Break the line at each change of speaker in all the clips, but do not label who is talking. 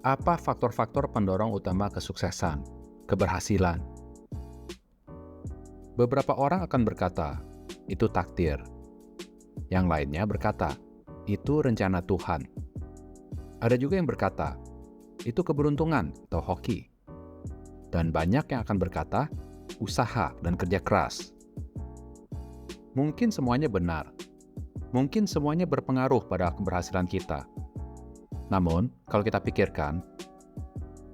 Apa faktor-faktor pendorong utama kesuksesan, keberhasilan? Beberapa orang akan berkata, itu takdir. Yang lainnya berkata, itu rencana Tuhan. Ada juga yang berkata, itu keberuntungan atau hoki. Dan banyak yang akan berkata, usaha dan kerja keras. Mungkin semuanya benar. Mungkin semuanya berpengaruh pada keberhasilan kita. Namun, kalau kita pikirkan,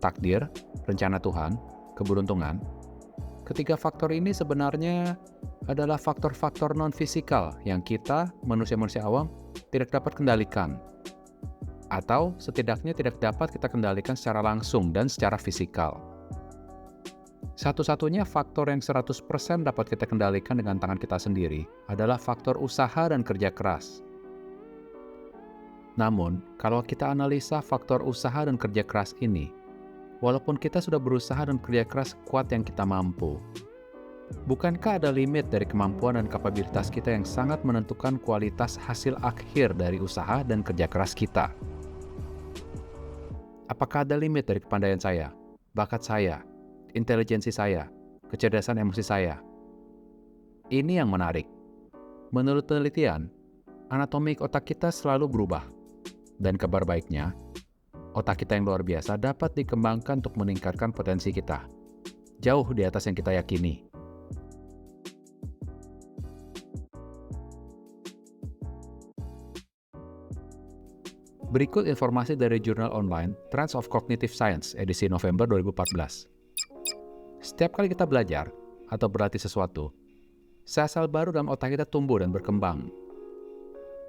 takdir, rencana Tuhan, keberuntungan, ketiga faktor ini sebenarnya adalah faktor-faktor non-fisikal yang kita, manusia-manusia awam, tidak dapat kendalikan. Atau setidaknya tidak dapat kita kendalikan secara langsung dan secara fisikal. Satu-satunya faktor yang 100% dapat kita kendalikan dengan tangan kita sendiri adalah faktor usaha dan kerja keras. Namun, kalau kita analisa faktor usaha dan kerja keras ini, walaupun kita sudah berusaha dan kerja keras kuat yang kita mampu, bukankah ada limit dari kemampuan dan kapabilitas kita yang sangat menentukan kualitas hasil akhir dari usaha dan kerja keras kita? Apakah ada limit dari kepandaian saya, bakat saya, intelijensi saya, kecerdasan emosi saya? Ini yang menarik. Menurut penelitian, anatomi otak kita selalu berubah. Dan kabar baiknya, otak kita yang luar biasa dapat dikembangkan untuk meningkatkan potensi kita. Jauh di atas yang kita yakini. Berikut informasi dari jurnal online Trends of Cognitive Science edisi November 2014. Setiap kali kita belajar atau berlatih sesuatu, sel-sel baru dalam otak kita tumbuh dan berkembang.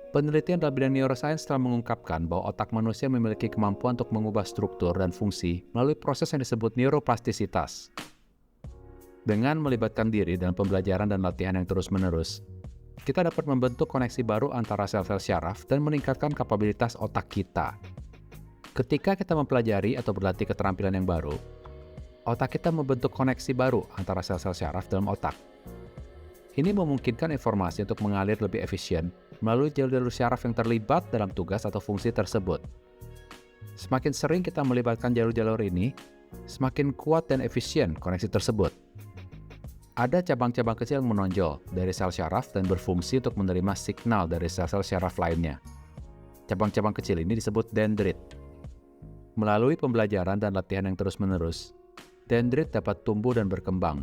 Penelitian dalam bidang neuroscience telah mengungkapkan bahwa otak manusia memiliki kemampuan untuk mengubah struktur dan fungsi melalui proses yang disebut neuroplastisitas. Dengan melibatkan diri dalam pembelajaran dan latihan yang terus-menerus, kita dapat membentuk koneksi baru antara sel-sel syaraf dan meningkatkan kapabilitas otak kita. Ketika kita mempelajari atau berlatih keterampilan yang baru, otak kita membentuk koneksi baru antara sel-sel syaraf dalam otak. Ini memungkinkan informasi untuk mengalir lebih efisien melalui jalur-jalur syaraf yang terlibat dalam tugas atau fungsi tersebut. Semakin sering kita melibatkan jalur-jalur ini, semakin kuat dan efisien koneksi tersebut. Ada cabang-cabang kecil yang menonjol dari sel syaraf dan berfungsi untuk menerima signal dari sel-sel syaraf lainnya. Cabang-cabang kecil ini disebut dendrit. Melalui pembelajaran dan latihan yang terus-menerus, dendrit dapat tumbuh dan berkembang,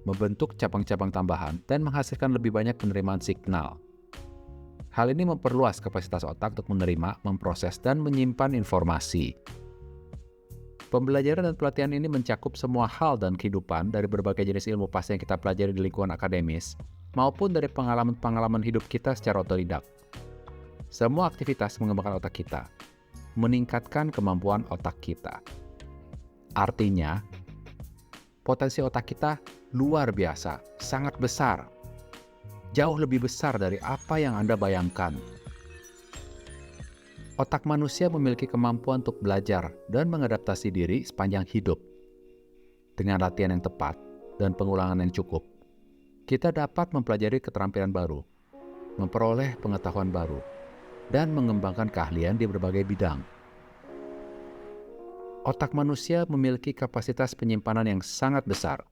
membentuk cabang-cabang tambahan dan menghasilkan lebih banyak penerimaan signal. Hal ini memperluas kapasitas otak untuk menerima, memproses, dan menyimpan informasi. Pembelajaran dan pelatihan ini mencakup semua hal dan kehidupan dari berbagai jenis ilmu pasti yang kita pelajari di lingkungan akademis, maupun dari pengalaman-pengalaman hidup kita secara otodidak. Semua aktivitas mengembangkan otak kita, meningkatkan kemampuan otak kita. Artinya, potensi otak kita luar biasa, sangat besar. Jauh lebih besar dari apa yang Anda bayangkan. Otak manusia memiliki kemampuan untuk belajar dan mengadaptasi diri sepanjang hidup. Dengan latihan yang tepat dan pengulangan yang cukup, kita dapat mempelajari keterampilan baru, memperoleh pengetahuan baru, dan mengembangkan keahlian di berbagai bidang. Otak manusia memiliki kapasitas penyimpanan yang sangat besar.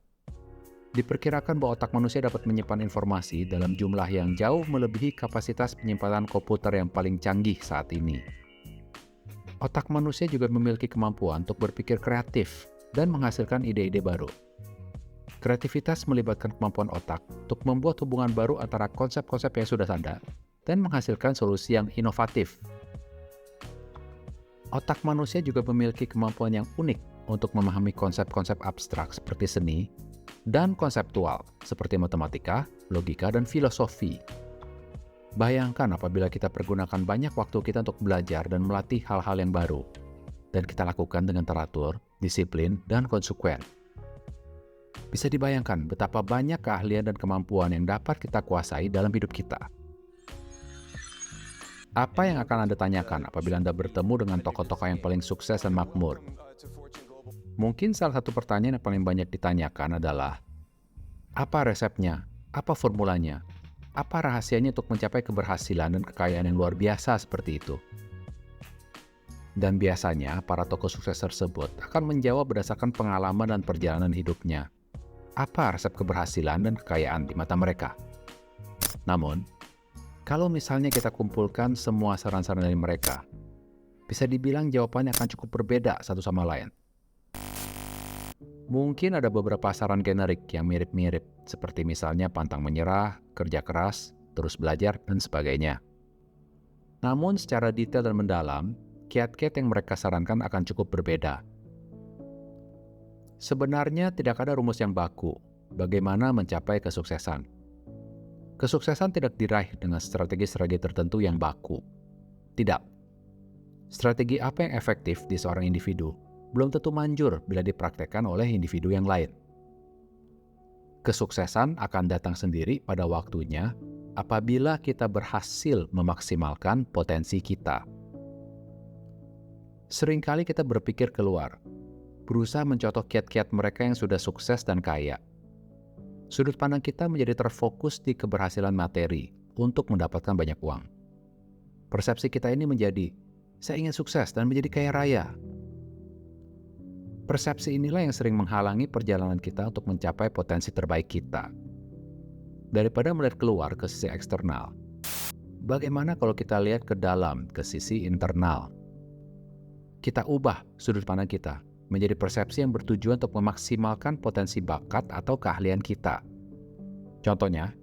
Diperkirakan bahwa otak manusia dapat menyimpan informasi dalam jumlah yang jauh melebihi kapasitas penyimpanan komputer yang paling canggih saat ini. Otak manusia juga memiliki kemampuan untuk berpikir kreatif dan menghasilkan ide-ide baru. Kreativitas melibatkan kemampuan otak untuk membuat hubungan baru antara konsep-konsep yang sudah ada dan menghasilkan solusi yang inovatif. Otak manusia juga memiliki kemampuan yang unik untuk memahami konsep-konsep abstrak seperti seni dan konseptual seperti matematika, logika, dan filosofi. Bayangkan apabila kita pergunakan banyak waktu kita untuk belajar dan melatih hal-hal yang baru, dan kita lakukan dengan teratur, disiplin, dan konsekuen. Bisa dibayangkan betapa banyak keahlian dan kemampuan yang dapat kita kuasai dalam hidup kita. Apa yang akan Anda tanyakan apabila Anda bertemu dengan tokoh-tokoh yang paling sukses dan makmur? Mungkin salah satu pertanyaan yang paling banyak ditanyakan adalah, apa resepnya? Apa formulanya? Apa rahasianya untuk mencapai keberhasilan dan kekayaan yang luar biasa seperti itu? Dan biasanya para tokoh sukses tersebut akan menjawab berdasarkan pengalaman dan perjalanan hidupnya. Apa resep keberhasilan dan kekayaan di mata mereka? Namun, kalau misalnya kita kumpulkan semua saran-saran dari mereka, bisa dibilang jawabannya akan cukup berbeda satu sama lain. Mungkin ada beberapa saran generik yang mirip-mirip, seperti misalnya pantang menyerah, kerja keras, terus belajar, dan sebagainya. Namun secara detail dan mendalam, kiat-kiat yang mereka sarankan akan cukup berbeda. Sebenarnya tidak ada rumus yang baku bagaimana mencapai kesuksesan. Kesuksesan tidak diraih dengan strategi-strategi tertentu yang baku. Tidak. Strategi apa yang efektif di seorang individu belum tentu manjur bila dipraktekkan oleh individu yang lain. Kesuksesan akan datang sendiri pada waktunya apabila kita berhasil memaksimalkan potensi kita. Seringkali kita berpikir keluar, berusaha mencontoh kiat-kiat mereka yang sudah sukses dan kaya. Sudut pandang kita menjadi terfokus di keberhasilan materi untuk mendapatkan banyak uang. Persepsi kita ini menjadi, saya ingin sukses dan menjadi kaya raya. Persepsi inilah yang sering menghalangi perjalanan kita untuk mencapai potensi terbaik kita. Daripada melihat keluar ke sisi eksternal, bagaimana kalau kita lihat ke dalam, ke sisi internal? Kita ubah sudut pandang kita menjadi persepsi yang bertujuan untuk memaksimalkan potensi bakat atau keahlian kita. Contohnya,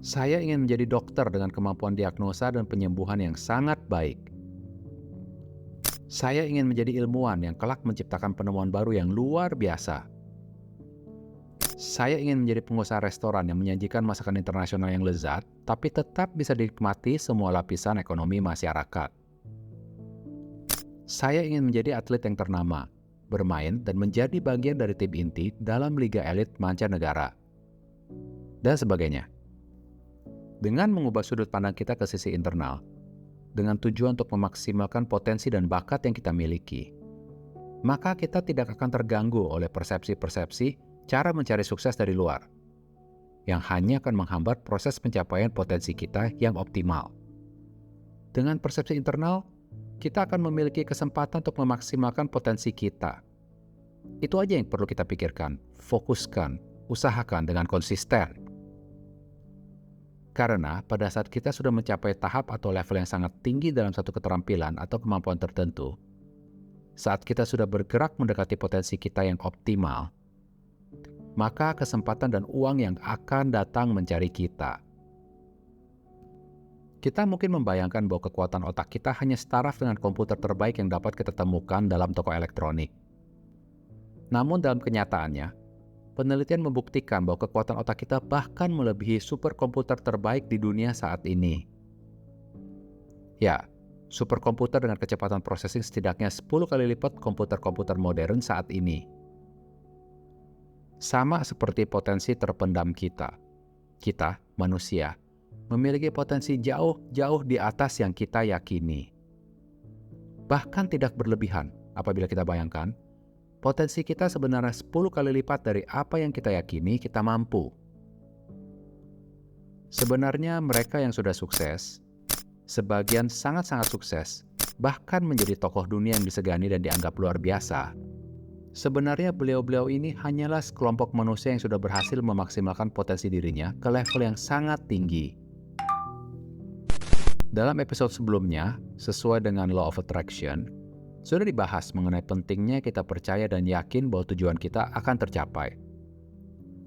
saya ingin menjadi dokter dengan kemampuan diagnosa dan penyembuhan yang sangat baik. Saya ingin menjadi ilmuwan yang kelak menciptakan penemuan baru yang luar biasa. Saya ingin menjadi pengusaha restoran yang menyajikan masakan internasional yang lezat, tapi tetap bisa dinikmati semua lapisan ekonomi masyarakat. Saya ingin menjadi atlet yang ternama, bermain dan menjadi bagian dari tim inti dalam liga elit mancanegara, dan sebagainya. Dengan mengubah sudut pandang kita ke sisi internal, dengan tujuan untuk memaksimalkan potensi dan bakat yang kita miliki, maka kita tidak akan terganggu oleh persepsi-persepsi cara mencari sukses dari luar, yang hanya akan menghambat proses pencapaian potensi kita yang optimal. Dengan persepsi internal, kita akan memiliki kesempatan untuk memaksimalkan potensi kita. Itu aja yang perlu kita pikirkan, fokuskan, usahakan dengan konsisten. Karena pada saat kita sudah mencapai tahap atau level yang sangat tinggi dalam satu keterampilan atau kemampuan tertentu, saat kita sudah bergerak mendekati potensi kita yang optimal, maka kesempatan dan uang yang akan datang mencari kita. Kita mungkin membayangkan bahwa kekuatan otak kita hanya setaraf dengan komputer terbaik yang dapat kita temukan dalam toko elektronik. Namun dalam kenyataannya, penelitian membuktikan bahwa kekuatan otak kita bahkan melebihi superkomputer terbaik di dunia saat ini. Ya, superkomputer dengan kecepatan processing setidaknya 10 kali lipat komputer-komputer modern saat ini. Sama seperti potensi terpendam kita. Kita, manusia, memiliki potensi jauh-jauh di atas yang kita yakini. Bahkan tidak berlebihan apabila kita bayangkan, potensi kita sebenarnya 10 kali lipat dari apa yang kita yakini kita mampu. Sebenarnya mereka yang sudah sukses, sebagian sangat-sangat sukses, bahkan menjadi tokoh dunia yang disegani dan dianggap luar biasa. Sebenarnya beliau-beliau ini hanyalah sekelompok manusia yang sudah berhasil memaksimalkan potensi dirinya ke level yang sangat tinggi. Dalam episode sebelumnya, sesuai dengan Law of Attraction, sudah dibahas mengenai pentingnya kita percaya dan yakin bahwa tujuan kita akan tercapai.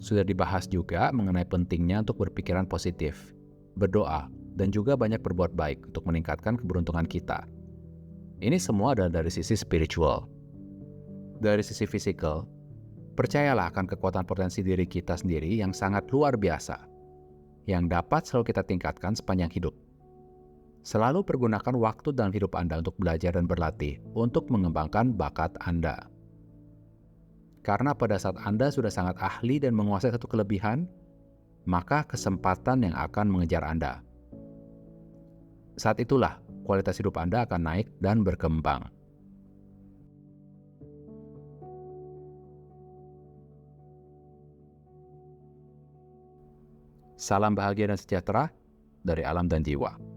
Sudah dibahas juga mengenai pentingnya untuk berpikiran positif, berdoa, dan juga banyak berbuat baik untuk meningkatkan keberuntungan kita. Ini semua adalah dari sisi spiritual. Dari sisi fisikal, percayalah akan kekuatan potensi diri kita sendiri yang sangat luar biasa, yang dapat selalu kita tingkatkan sepanjang hidup. Selalu pergunakan waktu dalam hidup Anda untuk belajar dan berlatih untuk mengembangkan bakat Anda. Karena pada saat Anda sudah sangat ahli dan menguasai satu kelebihan, maka kesempatan yang akan mengejar Anda. Saat itulah kualitas hidup Anda akan naik dan berkembang. Salam bahagia dan sejahtera dari alam dan jiwa.